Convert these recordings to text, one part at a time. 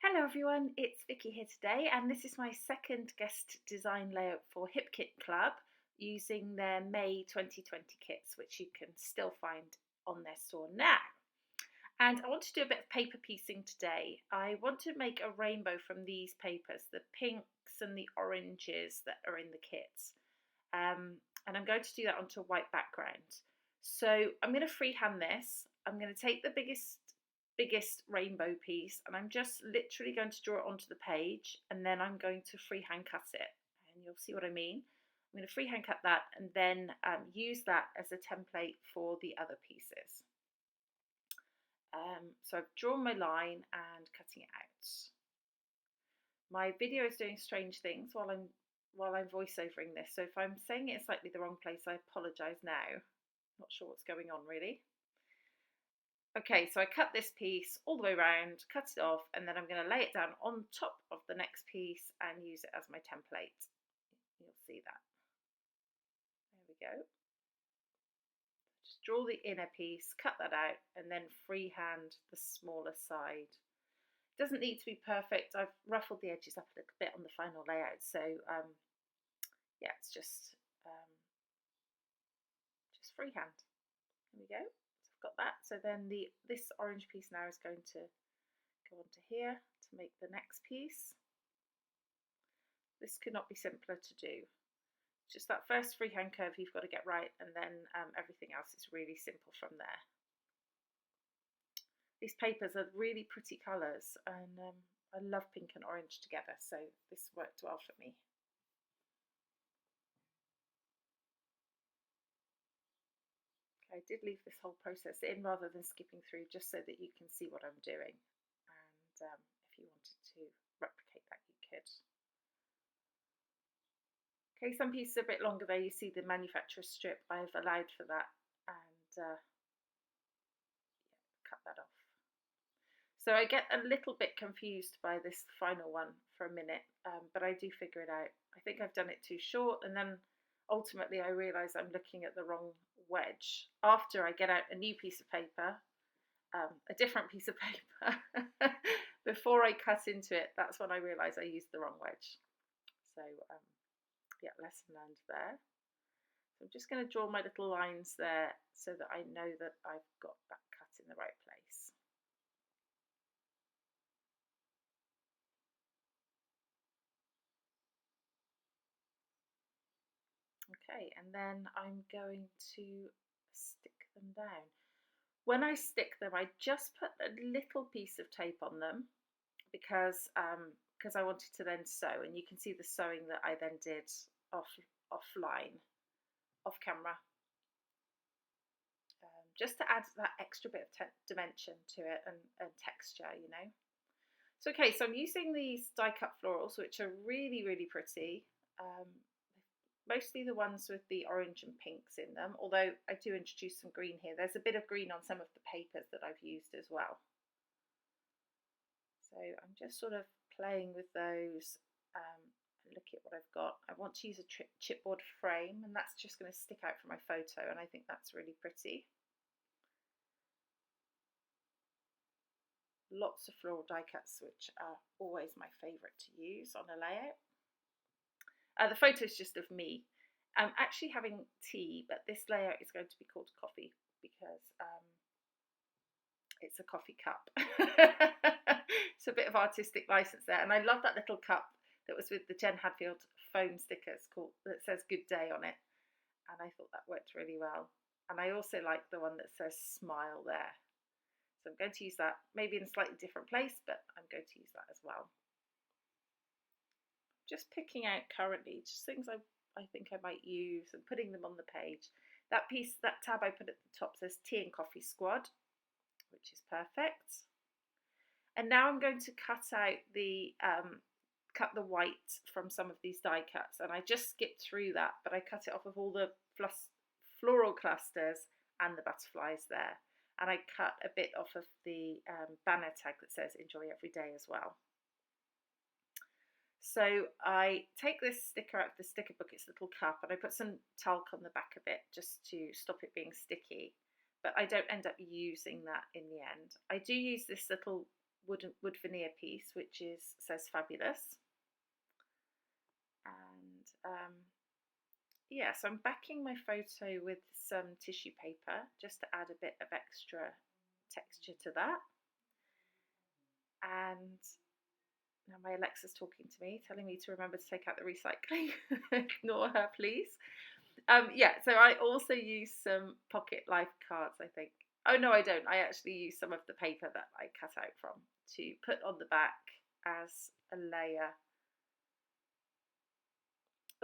Hello everyone, it's Vicky here today, and this is my second guest design layout for Hip Kit Club using their May 2020 kits, which you can still find on their store now. And I want to do a bit of paper piecing today. I want to make a rainbow from these papers, the pinks and the oranges that are in the kits. And I'm going to do that onto a white background. So I'm going to freehand this. I'm going to take the biggest rainbow piece, and I'm just literally going to draw it onto the page, and then I'm going to freehand cut it, and you'll see what I mean. I'm going to freehand cut that and then use that as a template for the other pieces. So I've drawn my line and cutting it out. My video is doing strange things while I'm voiceovering this, so if I'm saying it in slightly the wrong place, I apologise now. Not sure what's going on really. Okay, so I cut this piece all the way around, cut it off, and then I'm going to lay it down on top of the next piece and use it as my template. You'll see that. There we go. Just draw the inner piece, cut that out, and then freehand the smaller side. It doesn't need to be perfect. I've ruffled the edges up a little bit on the final layout, so yeah, it's just freehand. There we go. Got that. So then this orange piece now is going to go onto here to make the next piece. This could not be simpler to do. Just that first freehand curve you've got to get right, and then everything else is really simple from there. These papers are really pretty colours, and I love pink and orange together, so this worked well for me. I did leave this whole process in rather than skipping through, just so that you can see what I'm doing, and if you wanted to replicate that you could. Okay, some pieces are a bit longer there. You see the manufacturer's strip, I've allowed for that, and yeah, cut that off. So I get a little bit confused by this final one for a minute, but I do figure it out. I think I've done it too short, and then ultimately I realise I'm looking at the wrong wedge. After I get out a new piece of paper, a different piece of paper, before I cut into it, that's when I realise I used the wrong wedge. So yeah, lesson learned there. So I'm just going to draw my little lines there so that I know that I've got that cut in the right place. Okay, and then I'm going to stick them down. When I stick them, I just put a little piece of tape on them because I wanted to then sew, and you can see the sewing that I then did offline, off camera, just to add that extra bit of dimension to it and texture, you know. So okay, so I'm using these die cut florals, which are really, really pretty. Mostly the ones with the orange and pinks in them, although I do introduce some green here. There's a bit of green on some of the papers that I've used as well. So I'm just sort of playing with those and looking at what I've got. I want to use a chipboard frame, and that's just going to stick out from my photo, and I think that's really pretty. Lots of floral die cuts, which are always my favourite to use on a layout. The photo is just of me. I'm actually having tea, but this layout is going to be called coffee because it's a coffee cup. It's a bit of artistic license there, and I love that little cup that was with the Jen Hadfield foam stickers that says "Good Day" on it, and I thought that worked really well. And I also like the one that says "Smile" there. So I'm going to use that, maybe in a slightly different place, but I'm going to use that as well. Just picking out currently just things I think I might use and putting them on the page. That tab I put at the top says Tea and Coffee Squad, which is perfect. And now I'm going to cut out cut the white from some of these die cuts, and I just skipped through that, but I cut it off of all the floral clusters and the butterflies there, and I cut a bit off of the banner tag that says "Enjoy Every Day" as well. So I take this sticker out of the sticker book, it's a little cup, and I put some talc on the back of it just to stop it being sticky, but I don't end up using that in the end. I do use this little wood veneer piece, which says fabulous. And yeah, so I'm backing my photo with some tissue paper just to add a bit of extra texture to that. And now my Alexa's talking to me, telling me to remember to take out the recycling. Ignore her, please. Yeah, so I also use some pocket life cards, I think. Oh, no, I don't. I actually use some of the paper that I cut out from to put on the back as a layer.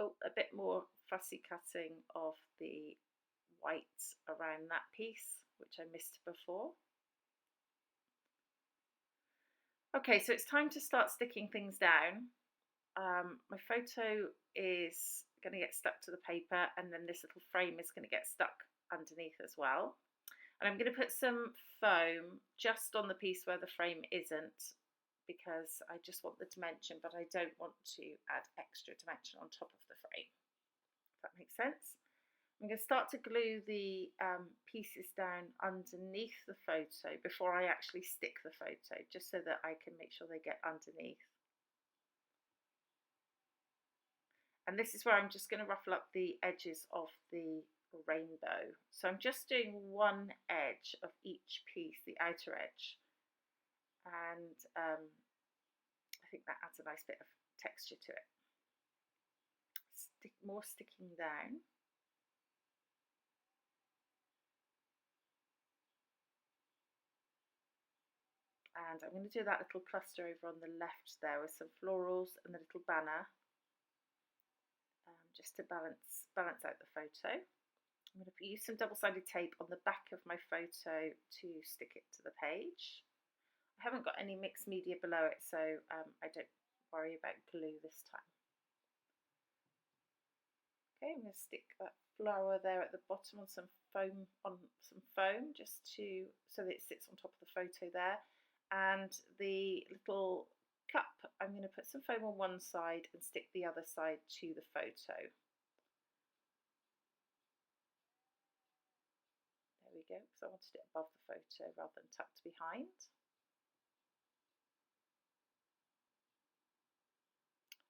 Oh, a bit more fussy cutting of the white around that piece, which I missed before. Okay, so it's time to start sticking things down. My photo is going to get stuck to the paper, and then this little frame is going to get stuck underneath as well. And I'm going to put some foam just on the piece where the frame isn't, because I just want the dimension, but I don't want to add extra dimension on top of the frame. If that makes sense. I'm going to start to glue the pieces down underneath the photo before I actually stick the photo, just so that I can make sure they get underneath. And this is where I'm just going to ruffle up the edges of the rainbow. So I'm just doing one edge of each piece, the outer edge. And I think that adds a nice bit of texture to it. More sticking down. And I'm going to do that little cluster over on the left there with some florals and the little banner, just to balance out the photo. I'm going to use some double-sided tape on the back of my photo to stick it to the page. I haven't got any mixed media below it, so I don't worry about glue this time. Okay, I'm going to stick that flower there at the bottom on some foam, just so that it sits on top of the photo there. And the little cup, I'm going to put some foam on one side and stick the other side to the photo. There we go, because I wanted it above the photo rather than tucked behind.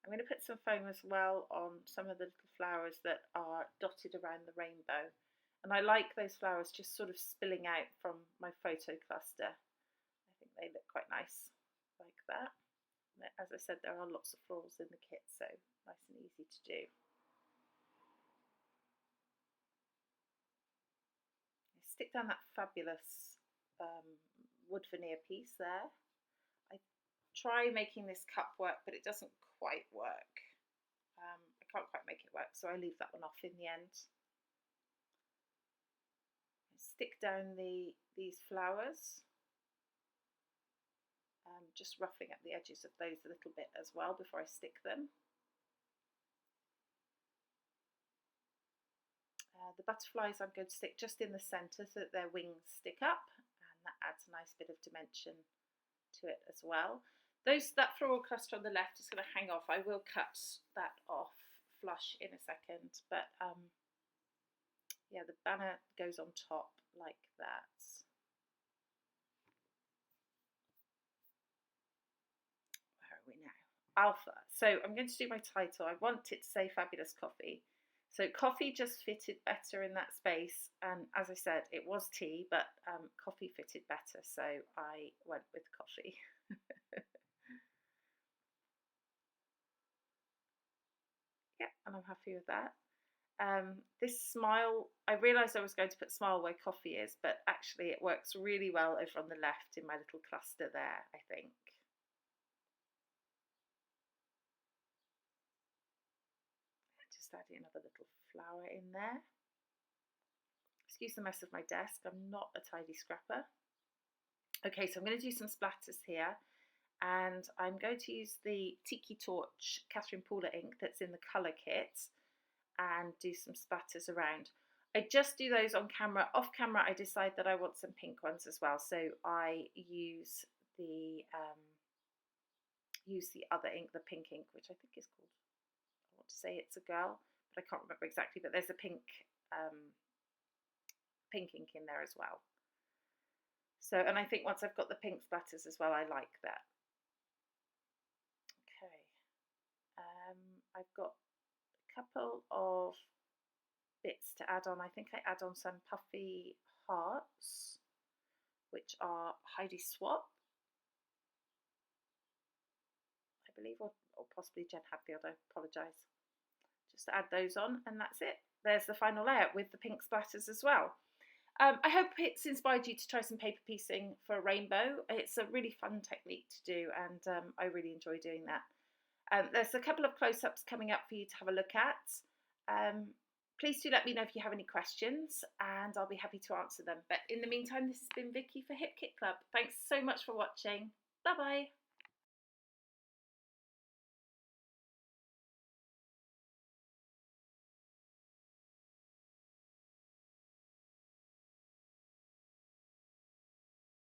I'm going to put some foam as well on some of the little flowers that are dotted around the rainbow. And I like those flowers just sort of spilling out from my photo cluster. I think they look quite nice like that. As I said, there are lots of florals in the kit, so nice and easy to do. Stick down that fabulous wood veneer piece there. I try making this cup work, but it doesn't quite work. I can't quite make it work, so I leave that one off in the end. Stick down these flowers. Just roughing up the edges of those a little bit as well before I stick them. The butterflies I'm going to stick just in the centre so that their wings stick up, and that adds a nice bit of dimension to it as well. That floral cluster on the left is going to hang off. I will cut that off flush in a second, but yeah, the banner goes on top like that. Alpha. So I'm going to do my title. I want it to say Fabulous Coffee. So coffee just fitted better in that space, and as I said, it was tea, but coffee fitted better, so I went with coffee. Yeah, and I'm happy with that. This smile, I realised I was going to put smile where coffee is, but actually it works really well over on the left in my little cluster there, I think. Just adding another little flower in there. Excuse the mess of my desk, I'm not a tidy scrapper. Okay, so I'm going to do some splatters here, and I'm going to use the Tiki Torch Catherine Paula ink that's in the colour kit and do some splatters around. I just do those on camera. Off camera I decide that I want some pink ones as well, so I use the other ink, the pink ink, which I think is called, I want to say it's a girl, but I can't remember exactly, but there's a pink ink in there as well. So, and I think once I've got the pink splatters as well, I like that. Okay, I've got a couple of bits to add on. I think I add on some puffy hearts, which are Heidi Swap, I believe, or possibly Jen Hadfield, I apologise. Just add those on, and that's it. There's the final layout with the pink splatters as well. I hope it's inspired you to try some paper piecing for a rainbow. It's a really fun technique to do, and I really enjoy doing that. There's a couple of close-ups coming up for you to have a look at. Please do let me know if you have any questions, and I'll be happy to answer them. But in the meantime, this has been Vicky for Hip Kit Club. Thanks so much for watching. Bye-bye.